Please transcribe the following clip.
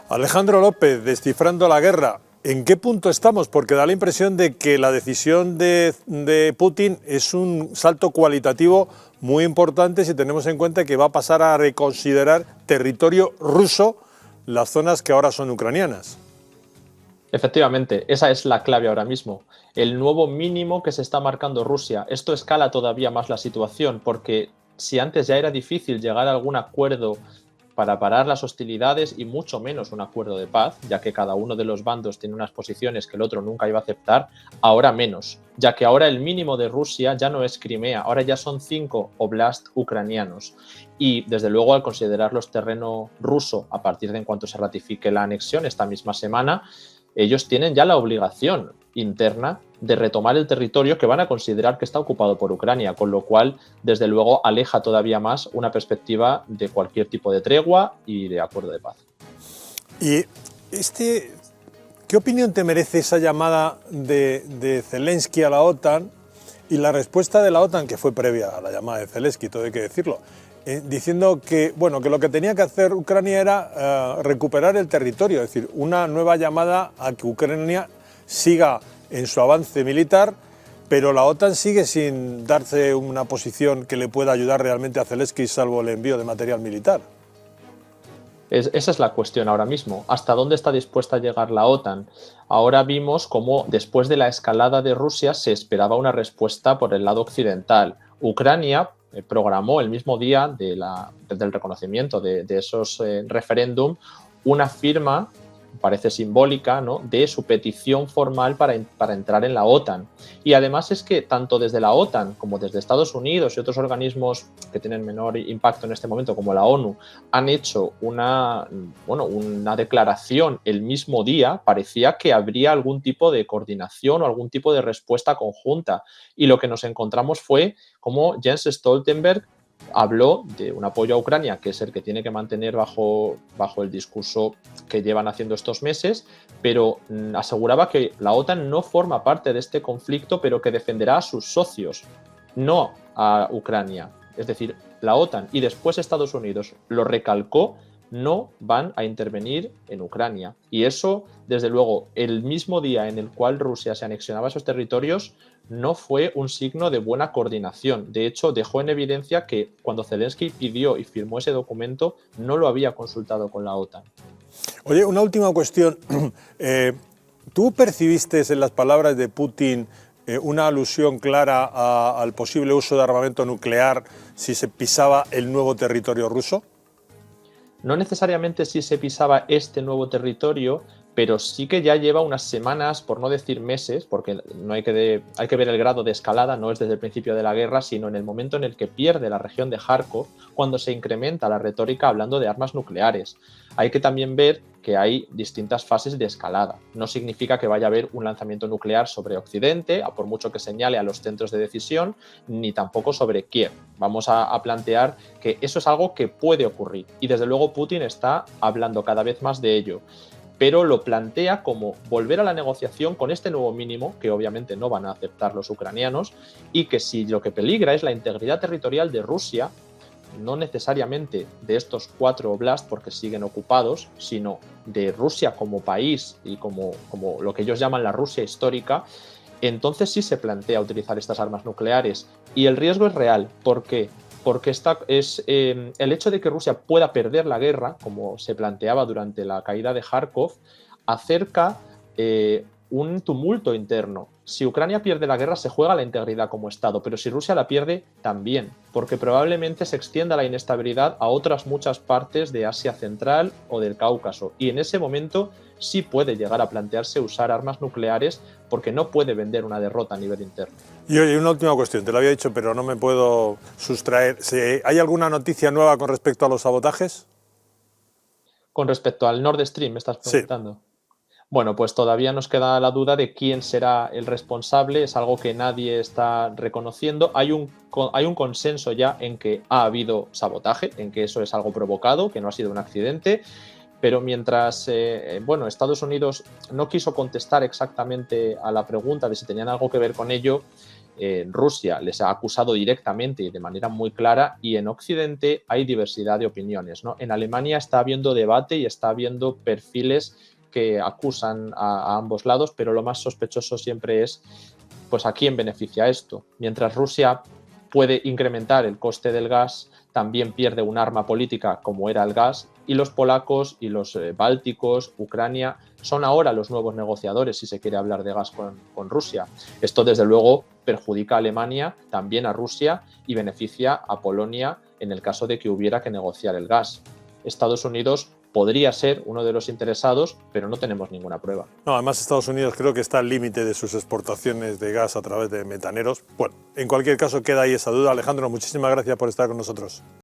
Alejandro López, descifrando la guerra. ¿En qué punto estamos? Porque da la impresión de que la decisión de Putin es un salto cualitativo muy importante si tenemos en cuenta que va a pasar a reconsiderar territorio ruso las zonas que ahora son ucranianas. Efectivamente, esa es la clave ahora mismo. El nuevo mínimo que se está marcando Rusia. Esto escala todavía más la situación porque si antes ya era difícil llegar a algún acuerdo para parar las hostilidades y mucho menos un acuerdo de paz, ya que cada uno de los bandos tiene unas posiciones que el otro nunca iba a aceptar, ahora menos, ya que ahora el mínimo de Rusia ya no es Crimea, ahora ya son 5 oblast ucranianos. Y desde luego al considerarlos terreno ruso a partir de en cuanto se ratifique la anexión esta misma semana, ellos tienen ya la obligación interna de retomar el territorio que van a considerar que está ocupado por Ucrania, con lo cual, desde luego, aleja todavía más una perspectiva de cualquier tipo de tregua y de acuerdo de paz. ¿Y qué opinión te merece esa llamada de Zelensky a la OTAN y la respuesta de la OTAN, que fue previa a la llamada de Zelensky, todo hay que decirlo, diciendo que, bueno, que lo que tenía que hacer Ucrania era recuperar el territorio, es decir, una nueva llamada a que Ucrania siga en su avance militar, pero la OTAN sigue sin darse una posición que le pueda ayudar realmente a Zelensky, salvo el envío de material militar. Esa es la cuestión ahora mismo. ¿Hasta dónde está dispuesta a llegar la OTAN? Ahora vimos cómo después de la escalada de Rusia se esperaba una respuesta por el lado occidental. Ucrania programó el mismo día del reconocimiento de esos referéndum una firma, parece simbólica, ¿no?, de su petición formal para entrar en la OTAN. Y además es que tanto desde la OTAN como desde Estados Unidos y otros organismos que tienen menor impacto en este momento, como la ONU, han hecho una declaración el mismo día. Parecía que habría algún tipo de coordinación o algún tipo de respuesta conjunta. Y lo que nos encontramos fue como Jens Stoltenberg habló de un apoyo a Ucrania, que es el que tiene que mantener bajo el discurso que llevan haciendo estos meses, pero aseguraba que la OTAN no forma parte de este conflicto, pero que defenderá a sus socios, no a Ucrania. Es decir, la OTAN y después Estados Unidos lo recalcó, no van a intervenir en Ucrania. Y eso, desde luego, el mismo día en el cual Rusia se anexionaba esos territorios, no fue un signo de buena coordinación. De hecho, dejó en evidencia que cuando Zelensky pidió y firmó ese documento, no lo había consultado con la OTAN. Oye, una última cuestión. ¿Tú percibiste en las palabras de Putin una alusión clara al posible uso de armamento nuclear si se pisaba el nuevo territorio ruso? No necesariamente si se pisaba este nuevo territorio, pero sí que ya lleva unas semanas, por no decir meses, porque no hay que ver el grado de escalada, no es desde el principio de la guerra, sino en el momento en el que pierde la región de Kharkov, cuando se incrementa la retórica hablando de armas nucleares. Hay que también ver que hay distintas fases de escalada. No significa que vaya a haber un lanzamiento nuclear sobre Occidente, a por mucho que señale a los centros de decisión, ni tampoco sobre Kiev. Vamos a plantear que eso es algo que puede ocurrir y desde luego Putin está hablando cada vez más de ello, pero lo plantea como volver a la negociación con este nuevo mínimo, que obviamente no van a aceptar los ucranianos, y que si lo que peligra es la integridad territorial de Rusia, no necesariamente de estos 4 oblasts porque siguen ocupados, sino de Rusia como país y como lo que ellos llaman la Rusia histórica, entonces sí se plantea utilizar estas armas nucleares. Y el riesgo es real. ¿Por qué? Porque el hecho de que Rusia pueda perder la guerra, como se planteaba durante la caída de Kharkov, acerca un tumulto interno. Si Ucrania pierde la guerra, se juega la integridad como Estado, pero si Rusia la pierde, también, porque probablemente se extienda la inestabilidad a otras muchas partes de Asia Central o del Cáucaso. Y en ese momento sí puede llegar a plantearse usar armas nucleares porque no puede vender una derrota a nivel interno. Y oye, una última cuestión, te lo había dicho, pero no me puedo sustraer. ¿Hay alguna noticia nueva con respecto a los sabotajes? Con respecto al Nord Stream, ¿me estás preguntando? Sí. Bueno, pues todavía nos queda la duda de quién será el responsable, es algo que nadie está reconociendo. Hay un consenso ya en que ha habido sabotaje, en que eso es algo provocado, que no ha sido un accidente, pero mientras Estados Unidos no quiso contestar exactamente a la pregunta de si tenían algo que ver con ello, Rusia les ha acusado directamente y de manera muy clara, y en Occidente hay diversidad de opiniones, ¿no? En Alemania está habiendo debate y está habiendo perfiles que acusan a ambos lados, pero lo más sospechoso siempre es, pues, ¿a quién beneficia esto? Mientras Rusia puede incrementar el coste del gas, también pierde un arma política como era el gas, y los polacos y los bálticos, Ucrania, son ahora los nuevos negociadores si se quiere hablar de gas con Rusia. Esto, desde luego, perjudica a Alemania, también a Rusia, y beneficia a Polonia en el caso de que hubiera que negociar el gas. Estados Unidos podría ser uno de los interesados, pero no tenemos ninguna prueba. No, además Estados Unidos creo que está al límite de sus exportaciones de gas a través de metaneros. Bueno, en cualquier caso queda ahí esa duda. Alejandro, muchísimas gracias por estar con nosotros.